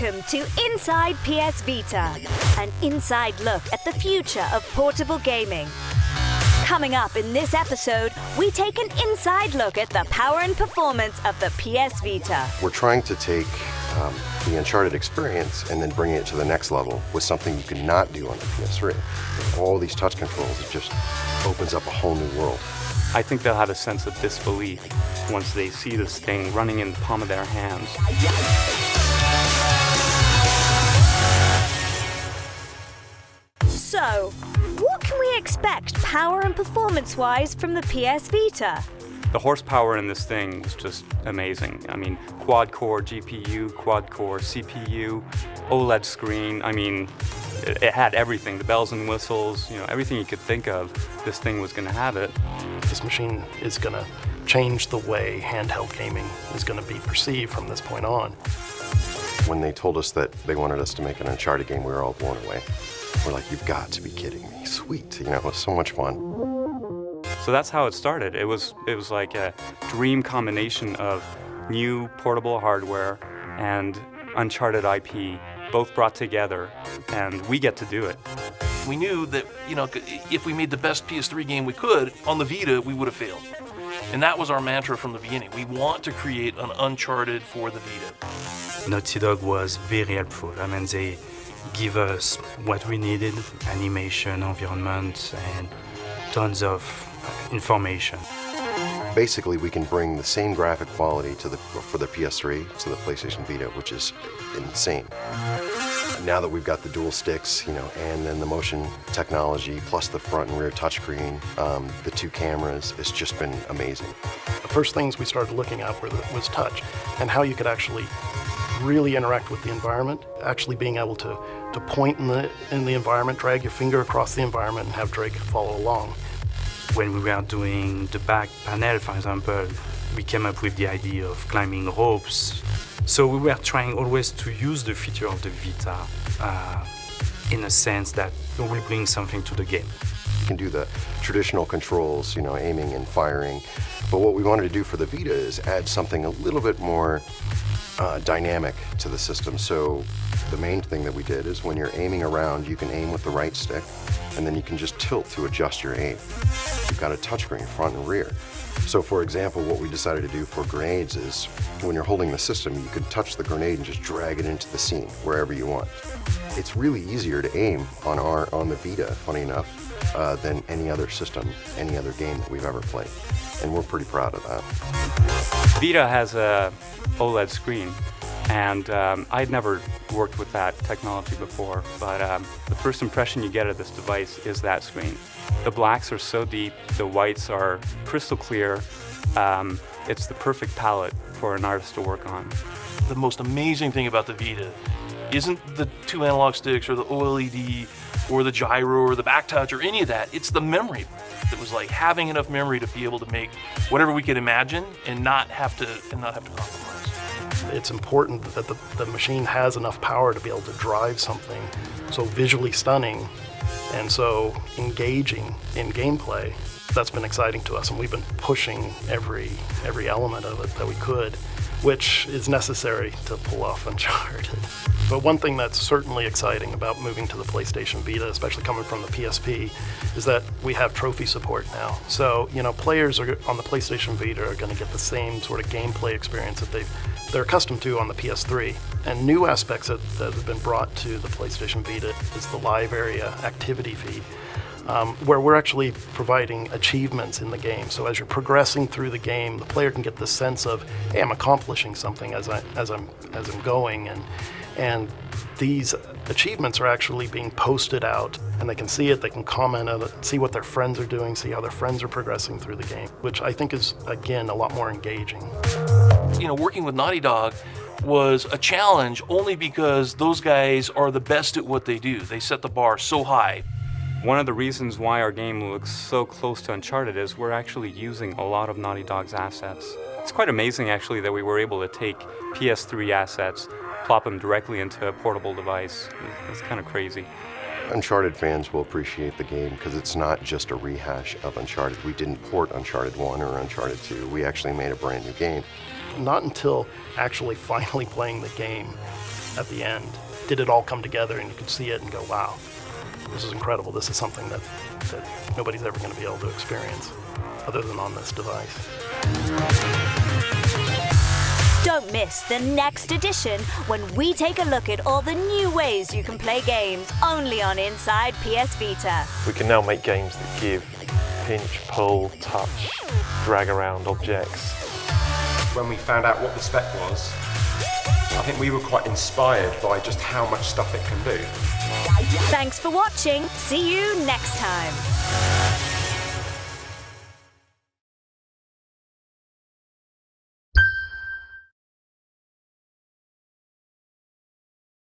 Welcome to Inside PS Vita, an inside look at the future of portable gaming. Coming up in this episode, we take an inside look at the power and performance of the PS Vita. We're trying to take the Uncharted experience and then bring it to the next level with something you cannot do on the PS3. All these touch controls, it just opens up a whole new world. I think they'll have a sense of disbelief once they see this thing running in the palm of their hands. So, what can we expect power and performance-wise from the PS Vita? The horsepower in this thing was just amazing. I mean, quad-core GPU, quad-core CPU, OLED screen. I mean, it had everything, the bells and whistles, everything you could think of, this thing was going to have it. This machine is going to change the way handheld gaming is going to be perceived from this point on. When they told us that they wanted us to make an Uncharted game, we were all blown away. We're like, you've got to be kidding me. Sweet, it was so much fun. So that's how it started. It was like a dream combination of new portable hardware and Uncharted IP, both brought together, and we get to do it. We knew that, if we made the best PS3 game we could, on the Vita, we would have failed. And that was our mantra from the beginning. We want to create an Uncharted for the Vita. Naughty Dog was very helpful. I mean, they give us what we needed, animation, environment, and tons of information. Basically, we can bring the same graphic quality for the PS3 to the PlayStation Vita, which is insane. Now that we've got the dual sticks, and then the motion technology, plus the front and rear touchscreen, the two cameras, it's just been amazing. The first things we started looking at was touch, and how you could actually really interact with the environment, actually being able to point in the environment, drag your finger across the environment, and have Drake follow along. When we were doing the back panel, for example, we came up with the idea of climbing ropes. So we were trying always to use the feature of the Vita in a sense that it will bring something to the game. You can do the traditional controls, aiming and firing, but what we wanted to do for the Vita is add something a little bit more dynamic to the system. So the main thing that we did is when you're aiming around, you can aim with the right stick, and then you can just tilt to adjust your aim. You've got a touchscreen front and rear. So for example, what we decided to do for grenades is when you're holding the system, you can touch the grenade and just drag it into the scene wherever you want. It's really easier to aim on the Vita, funny enough, than any other system, any other game that we've ever played. And we're pretty proud of that. Vita has a OLED screen, and I'd never worked with that technology before, but the first impression you get of this device is that screen. The blacks are so deep, the whites are crystal clear. It's the perfect palette for an artist to work on. The most amazing thing about the Vita isn't the two analog sticks or the OLED or the gyro or the back touch or any of that. It's the memory. It was like having enough memory to be able to make whatever we could imagine and not have to compromise. It's important that the machine has enough power to be able to drive something so visually stunning and so engaging in gameplay. That's been exciting to us, and we've been pushing every element of it that we could, which is necessary to pull off Uncharted. But one thing that's certainly exciting about moving to the PlayStation Vita, especially coming from the PSP, is that we have trophy support now. So, players on the PlayStation Vita are going to get the same sort of gameplay experience that they're accustomed to on the PS3. And new aspects that have been brought to the PlayStation Vita is the live area activity feed, where we're actually providing achievements in the game. So as you're progressing through the game, the player can get the sense of, hey, I'm accomplishing something as I'm going, and these achievements are actually being posted out, and they can see it, they can comment on it, see what their friends are doing, see how their friends are progressing through the game, which I think is, again, a lot more engaging. Working with Naughty Dog was a challenge only because those guys are the best at what they do. They set the bar so high. One of the reasons why our game looks so close to Uncharted is we're actually using a lot of Naughty Dog's assets. It's quite amazing, actually, that we were able to take PS3 assets, plop them directly into a portable device. It's kind of crazy. Uncharted fans will appreciate the game because it's not just a rehash of Uncharted. We didn't port Uncharted 1 or Uncharted 2. We actually made a brand new game. Not until actually finally playing the game at the end. Did it all come together, and you could see it and go, wow, this is incredible. This is something that nobody's ever going to be able to experience other than on this device. Don't miss the next edition when we take a look at all the new ways you can play games only on Inside PS Vita. We can now make games that give pinch, pull, touch, drag around objects. When we found out what the spec was, I think we were quite inspired by just how much stuff it can do. Thanks for watching. See you next time.